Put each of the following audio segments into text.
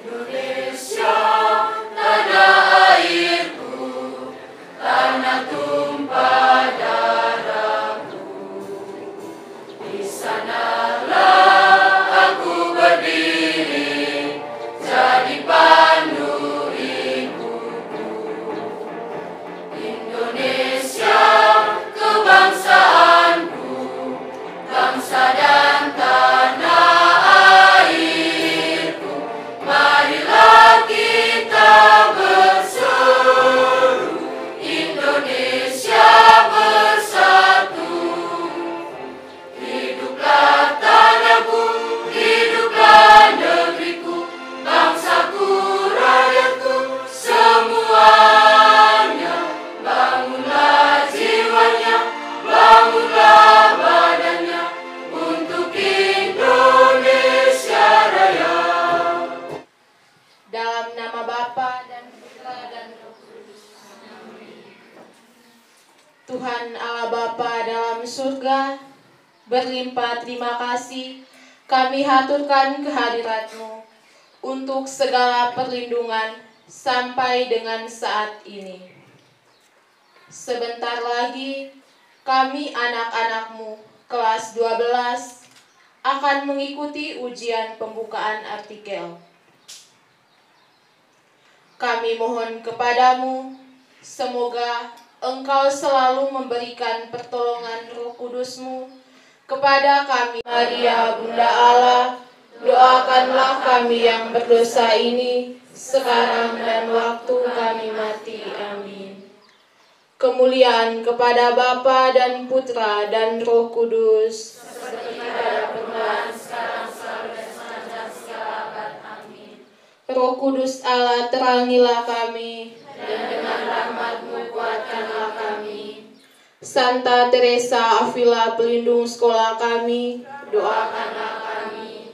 Indonesia, tanah airku, tanah tumpah darahku. Di sanalah aku berdiri, jadi pandu ibuku. Indonesia, kebangsaanku, bangsa dan tanah airku. Marilah kita berseru, Indonesia bersatu. Hiduplah tanahku, hiduplah negeriku, bangsaku, rakyatku, semuanya. Bangunlah jiwanya, bangunlah badannya, untuk Indonesia Raya. Dalam nama Bapa dan Putra dan Roh Kudus. Tuhan Allah Bapa dalam surga, berlimpah terima kasih kami haturkan kehadirat-Mu untuk segala perlindungan sampai dengan saat ini. Sebentar lagi kami anak-anak-Mu kelas 12 akan mengikuti ujian pembukaan artikel. Kami mohon kepadamu, semoga Engkau selalu memberikan pertolongan Roh Kudus-Mu kepada kami. Maria, Bunda Allah, doakanlah kami yang berdosa ini, sekarang dan waktu kami mati. Amin. Kemuliaan kepada Bapa dan Putra dan Roh Kudus, seperti pada permulaan, sekarang, selalu, dan sepanjang segala abad. Amin. Roh Kudus Allah, terangilah kami, dan dengan rahmat-Mu kuatkanlah kami. Santa Teresa Avila, pelindung sekolah kami, doakanlah kami.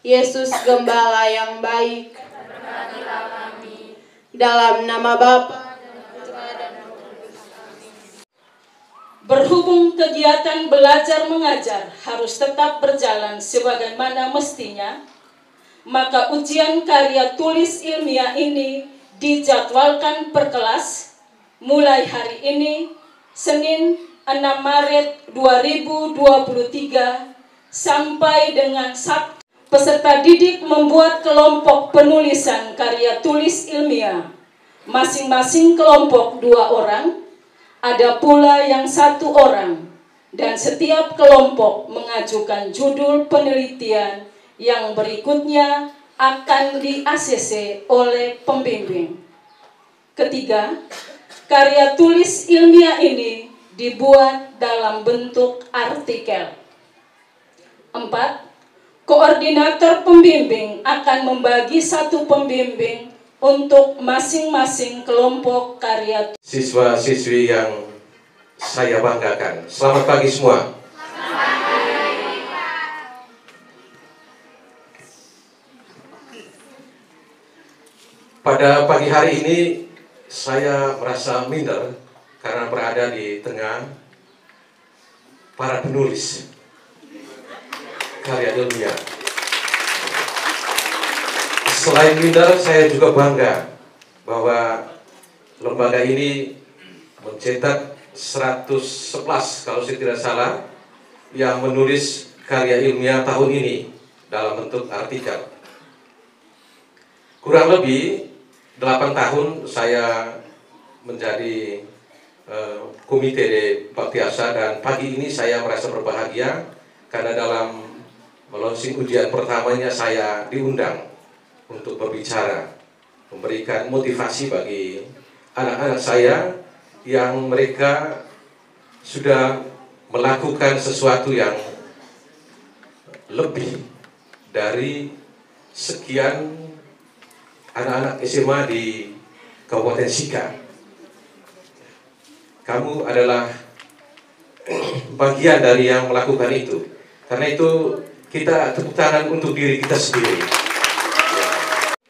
Yesus Gembala yang baik, berkatilah kami. Dalam nama Bapa dan Putra dan Roh Kudus. Amin. Berhubung kegiatan belajar mengajar harus tetap berjalan sebagaimana mestinya, maka ujian karya tulis ilmiah ini dijadwalkan per kelas mulai hari ini, Senin 6 Maret 2023 sampai dengan Sabtu. Peserta didik membuat kelompok penulisan karya tulis ilmiah, masing-masing kelompok 2 orang, ada pula yang 1 orang, dan setiap kelompok mengajukan judul penelitian yang berikutnya akan di-ACC oleh pembimbing. Ketiga, karya tulis ilmiah ini dibuat dalam bentuk artikel. 4. Koordinator pembimbing akan membagi 1 pembimbing untuk masing-masing kelompok karya. Siswa-siswi yang saya banggakan, selamat pagi semua. Pada pagi hari ini saya merasa minder karena berada di tengah para penulis karya ilmiah. Selain minder, saya juga bangga bahwa lembaga ini mencetak 111 kalau saya tidak salah yang menulis karya ilmiah tahun ini dalam bentuk artikel. Kurang lebih 8 tahun saya menjadi komite de Baktiasa, dan pagi ini saya merasa berbahagia karena dalam launching ujian pertamanya saya diundang untuk berbicara, memberikan motivasi bagi anak-anak saya yang mereka sudah melakukan sesuatu yang lebih dari sekian anak-anak SMA di Kabupaten Sika. Kamu adalah bagian dari yang melakukan itu. Karena itu kita tepuk tangan untuk diri kita sendiri.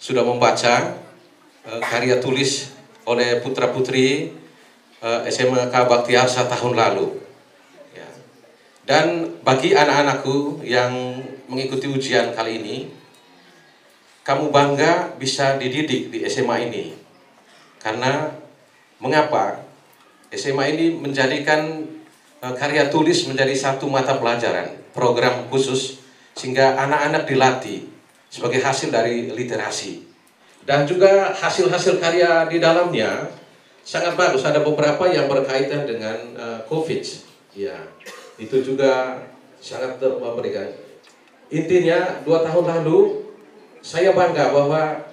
Sudah membaca karya tulis oleh putra-putri SMK Baktiasa tahun lalu. Dan bagi anak-anakku yang mengikuti ujian kali ini, kamu bangga bisa dididik di SMA ini. Karena mengapa? SMA ini menjadikan karya tulis menjadi satu mata pelajaran, program khusus, sehingga anak-anak dilatih sebagai hasil dari literasi. Dan juga hasil-hasil karya di dalamnya sangat bagus. Ada beberapa yang berkaitan dengan COVID. Ya, itu juga sangat memberikan. Intinya 2 tahun lalu saya bangga bahwa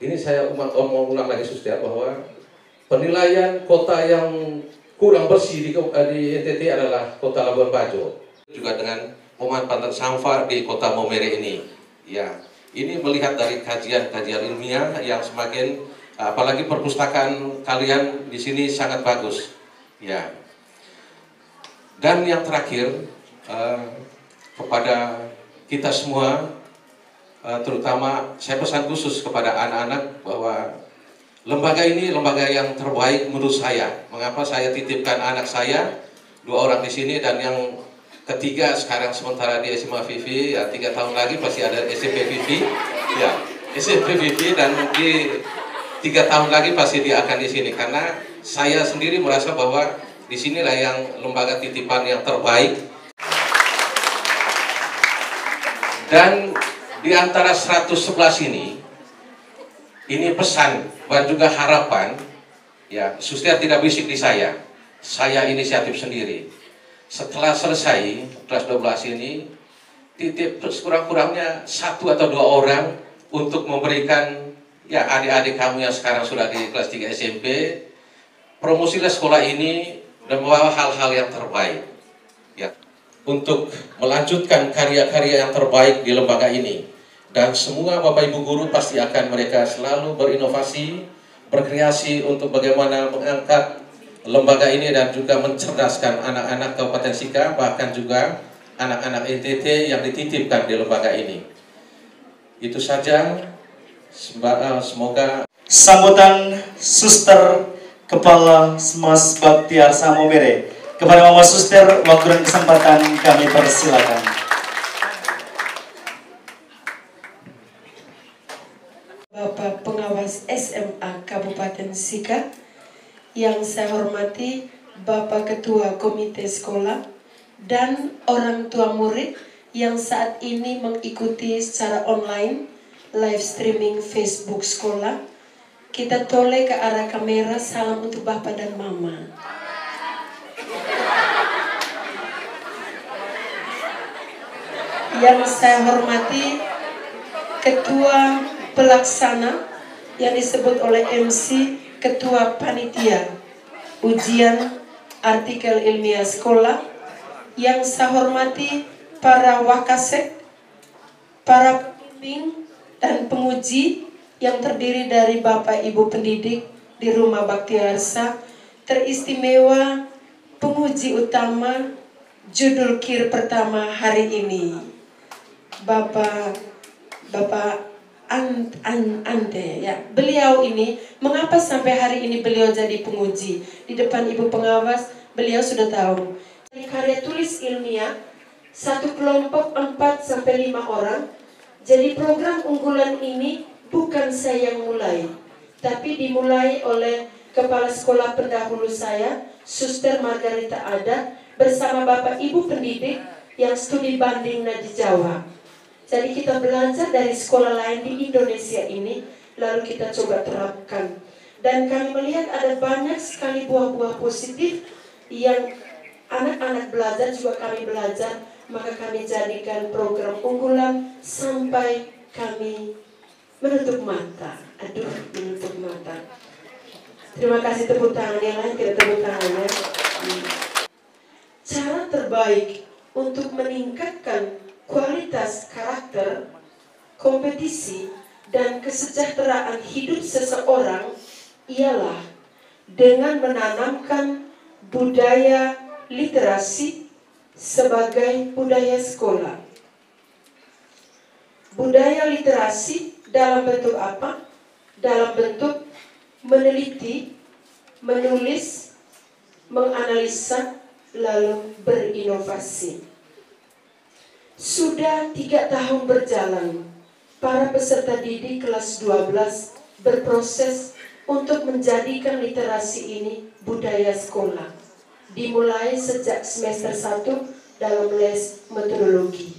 ini saya mau ulang lagi Suster, bahwa penilaian kota yang kurang bersih di NTT adalah kota Labuan Bajo. Juga dengan pemanfaatan sampah di kota Maumere ini. Ya, ini melihat dari kajian-kajian ilmiah yang semakin, apalagi perpustakaan kalian di sini sangat bagus. Ya. Dan yang terakhir, kepada kita semua, terutama saya pesan khusus kepada anak-anak bahwa lembaga ini lembaga yang terbaik menurut saya. Mengapa saya titipkan anak saya 2 orang di sini, dan yang ketiga sekarang sementara di SMA Vivi, ya 3 tahun lagi pasti ada SMP Vivi, ya SMP Vivi, dan di 3 tahun lagi pasti dia akan di sini. Karena saya sendiri merasa bahwa di sinilah yang lembaga titipan yang terbaik. Dan di antara 111 ini pesan dan juga harapan, ya Suster tidak bisik di saya inisiatif sendiri. Setelah selesai kelas 12 ini, titip kurang-kurangnya 1 atau 2 orang untuk memberikan, ya adik-adik kamu yang sekarang sudah di kelas 3 SMP, promosilah sekolah ini dan membawa hal-hal yang terbaik. Ya, untuk melanjutkan karya-karya yang terbaik di lembaga ini. Dan semua Bapak Ibu guru pasti akan mereka selalu berinovasi, berkreasi untuk bagaimana mengangkat lembaga ini dan juga mencerdaskan anak-anak Kabupaten Sika, bahkan juga anak-anak NTT yang dititipkan di lembaga ini. Itu saja, semoga. Sambutan Suster Kepala Semas Baktiar Maumere. Kepada Mama Suster, waktu dan kesempatan kami persilakan. Bapak Pengawas SMA Kabupaten Sika, yang saya hormati Bapak Ketua Komite Sekolah dan orang tua murid yang saat ini mengikuti secara online live streaming Facebook sekolah. Kita toleh ke arah kamera, salam untuk Bapak dan Mama. Yang saya hormati Ketua Pelaksana yang disebut oleh MC Ketua Panitia Ujian Artikel Ilmiah Sekolah. Yang saya hormati para wakasek, para pembimbing dan penguji yang terdiri dari Bapak Ibu pendidik di Rumah Bakti Arsa, teristimewa penguji utama judul KIR pertama hari ini, Bapak Ante, ya. Beliau ini, mengapa sampai hari ini beliau jadi penguji? Di depan Ibu Pengawas, beliau sudah tahu. Karya tulis ilmiah, satu kelompok 4-5 orang. Jadi program unggulan ini bukan saya yang mulai, tapi dimulai oleh Kepala Sekolah pendahulu saya, Suster Margarita Ada, bersama Bapak Ibu pendidik yang studi banding di Jawa. Jadi kita belajar dari sekolah lain di Indonesia ini, lalu kita coba terapkan. Dan kami melihat ada banyak sekali buah-buah positif yang anak-anak belajar, juga kami belajar, maka kami jadikan program unggulan sampai kami menutup mata. Aduh, menutup mata. Terima kasih, tepuk tangan yang lain, tidak tepuk tangannya. Cara terbaik untuk meningkatkan kualitas karakter, kompetisi, dan kesejahteraan hidup seseorang ialah dengan menanamkan budaya literasi sebagai budaya sekolah. Budaya literasi dalam bentuk apa? Dalam bentuk meneliti, menulis, menganalisa, lalu berinovasi. Sudah 3 tahun berjalan, para peserta didik kelas 12 berproses untuk menjadikan literasi ini budaya sekolah, dimulai sejak semester 1 dalam les metodologi.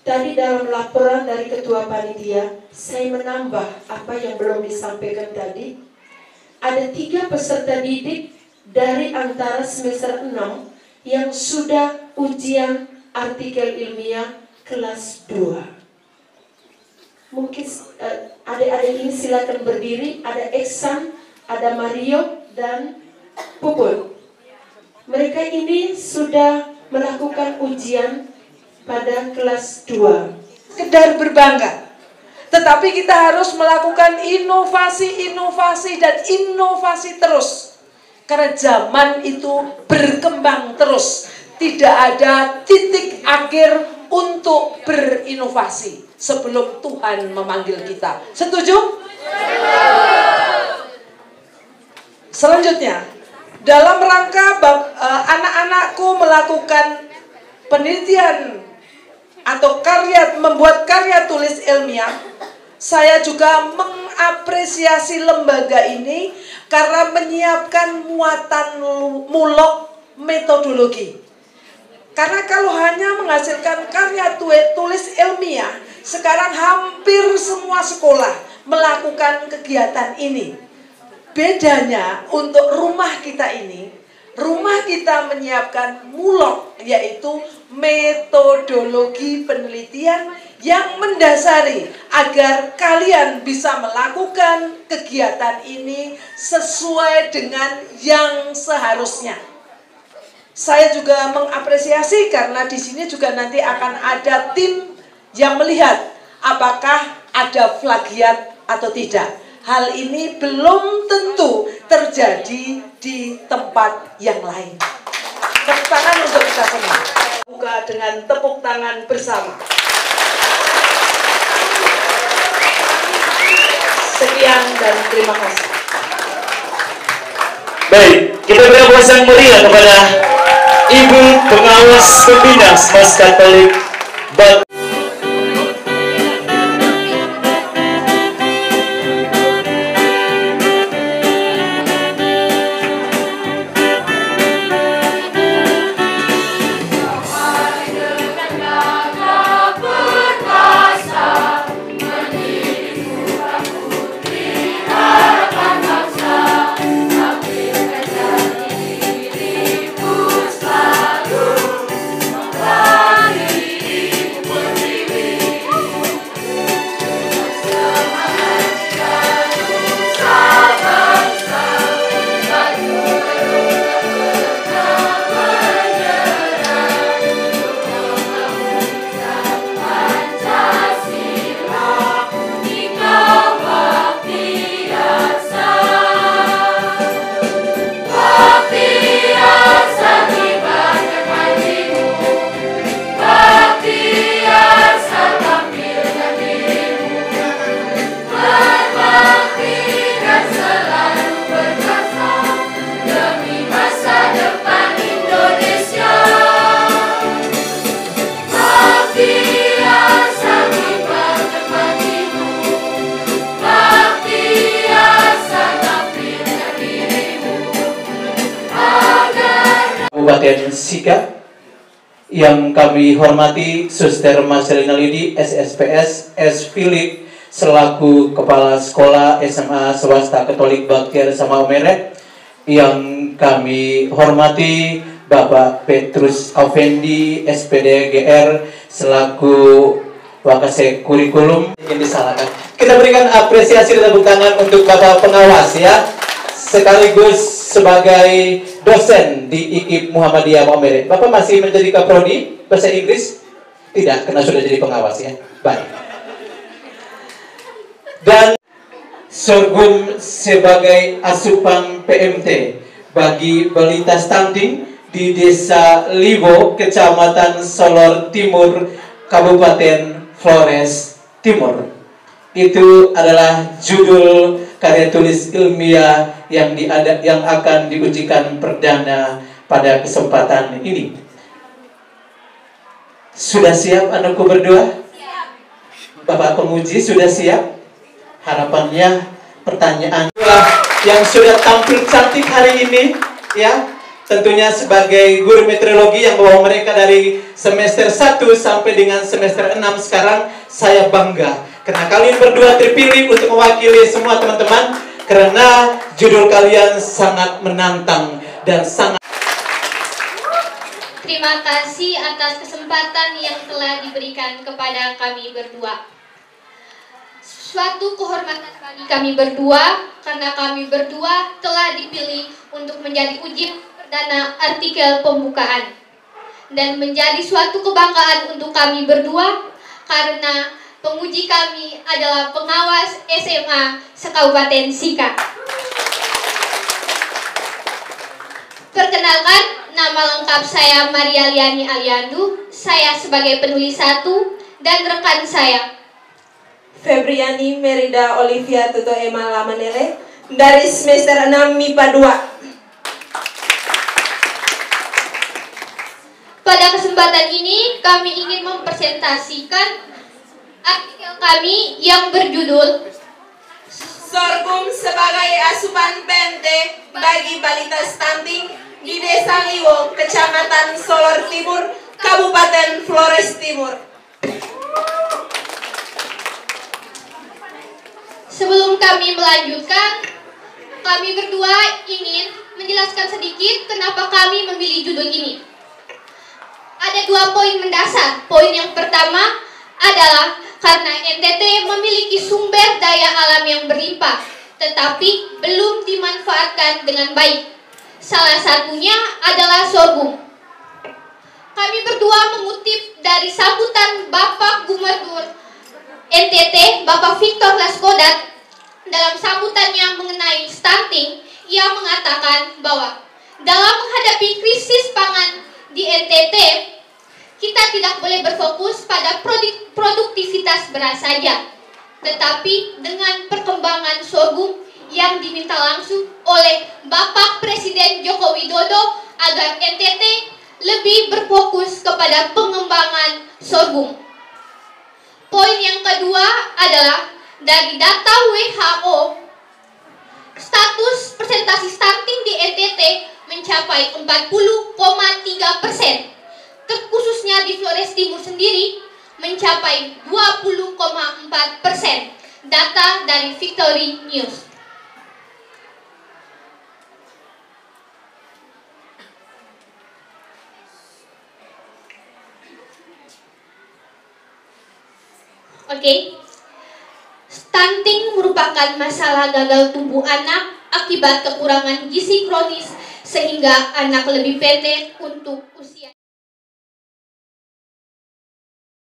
Tadi dalam laporan dari Ketua Panitia, saya menambah apa yang belum disampaikan tadi. Ada 3 peserta didik dari antara semester 6 yang sudah ujian artikel ilmiah kelas 2. Mungkin adik-adik ini silakan berdiri. Ada Eksan, ada Mario, dan Puput. Mereka ini sudah melakukan ujian pada kelas 2. Sekedar berbangga, tetapi kita harus melakukan inovasi dan inovasi terus. Karena zaman itu berkembang terus. Tidak ada titik akhir untuk berinovasi sebelum Tuhan memanggil kita. Setuju? Selanjutnya, dalam rangka anak-anakku melakukan penelitian atau membuat karya tulis ilmiah, saya juga mengapresiasi lembaga ini karena menyiapkan muatan mulok metodologi. Karena kalau hanya menghasilkan karya tulis ilmiah, sekarang hampir semua sekolah melakukan kegiatan ini. Bedanya untuk rumah kita ini, rumah kita menyiapkan mulok, yaitu metodologi penelitian yang mendasari agar kalian bisa melakukan kegiatan ini sesuai dengan yang seharusnya. Saya juga mengapresiasi karena di sini juga nanti akan ada tim yang melihat apakah ada plagiat atau tidak. Hal ini belum tentu terjadi di tempat yang lain. Tepuk tangan untuk kita semua. Buka dengan tepuk tangan bersama. Sekian dan terima kasih. Baik, kita beri aplaus yang meriah kepada Ibu Pengawas Pembina Mas Katolik Kabupaten Sika, yang kami hormati Suster Marcelina Lidi, SSPS, S. Philip, selaku Kepala Sekolah SMA Swasta Katolik Baktiar Sama Omere, yang kami hormati Bapak Petrus Effendi, SPD GR, selaku Wakasek Kurikulum. Yang disalahkan. Kita berikan apresiasi dan tepuk tangan untuk Bapak Pengawas ya, sekaligus sebagai dosen di IKIP Muhammadiyah Maumere. Bapak masih menjadi kaprodi bahasa Inggris? Tidak, karena sudah jadi pengawas ya. Baik. Dan sorghum sebagai asupan PMT bagi balita stunting di Desa Libo, Kecamatan Solor Timur, Kabupaten Flores Timur. Itu adalah judul karya tulis ilmiah yang akan diujikan perdana pada kesempatan ini. Sudah siap anakku berdua? Siap. Bapak penguji sudah siap? Harapannya pertanyaan yang sudah tampil cantik hari ini, ya. Tentunya sebagai guru meteorologi yang bawa mereka dari semester 1 sampai dengan semester 6 sekarang, saya bangga karena kalian berdua terpilih untuk mewakili semua teman-teman karena judul kalian sangat menantang dan sangat. Terima kasih atas kesempatan yang telah diberikan kepada kami berdua. Suatu kehormatan bagi kami berdua karena kami berdua telah dipilih untuk menjadi ujian perdana artikel pembukaan, dan menjadi suatu kebanggaan untuk kami berdua karena penguji kami adalah pengawas SMA se-Kabupaten Sika. Perkenalkan, nama lengkap saya Maria Liani Aliandu. Saya sebagai penulis 1 dan rekan saya Febriani Merida Olivia Tuto Emma Lamanele dari semester 6 MIPA 2. Pada kesempatan ini, kami ingin mempresentasikan artikel kami yang berjudul Sorghum sebagai asupan PNT bagi balita stunting di Desa Liwo, Kecamatan Solor Timur, Kabupaten Flores Timur. Sebelum kami melanjutkan, kami berdua ingin menjelaskan sedikit kenapa kami memilih judul ini. Ada 2 poin mendasar. Poin yang pertama adalah karena NTT memiliki sumber daya alam yang berlimpah, tetapi belum dimanfaatkan dengan baik. Salah satunya adalah sorghum. Kami berdua mengutip dari sambutan Bapak Gubernur NTT, Bapak Victor Laskodat. Dalam sambutannya mengenai stunting, ia mengatakan bahwa dalam menghadapi krisis pangan di NTT, kita tidak boleh berfokus pada produktivitas beras saja, tetapi dengan perkembangan sorghum yang diminta langsung oleh Bapak Presiden Joko Widodo agar NTT lebih berfokus kepada pengembangan sorghum. Poin yang kedua adalah dari data WHO, status presentasi stunting di NTT mencapai 40,3%. Terkhususnya di Flores Timur sendiri mencapai 20,4%. Data dari Victory News. Oke. Stunting merupakan masalah gagal tumbuh anak akibat kekurangan gizi kronis sehingga anak lebih pendek untuk usia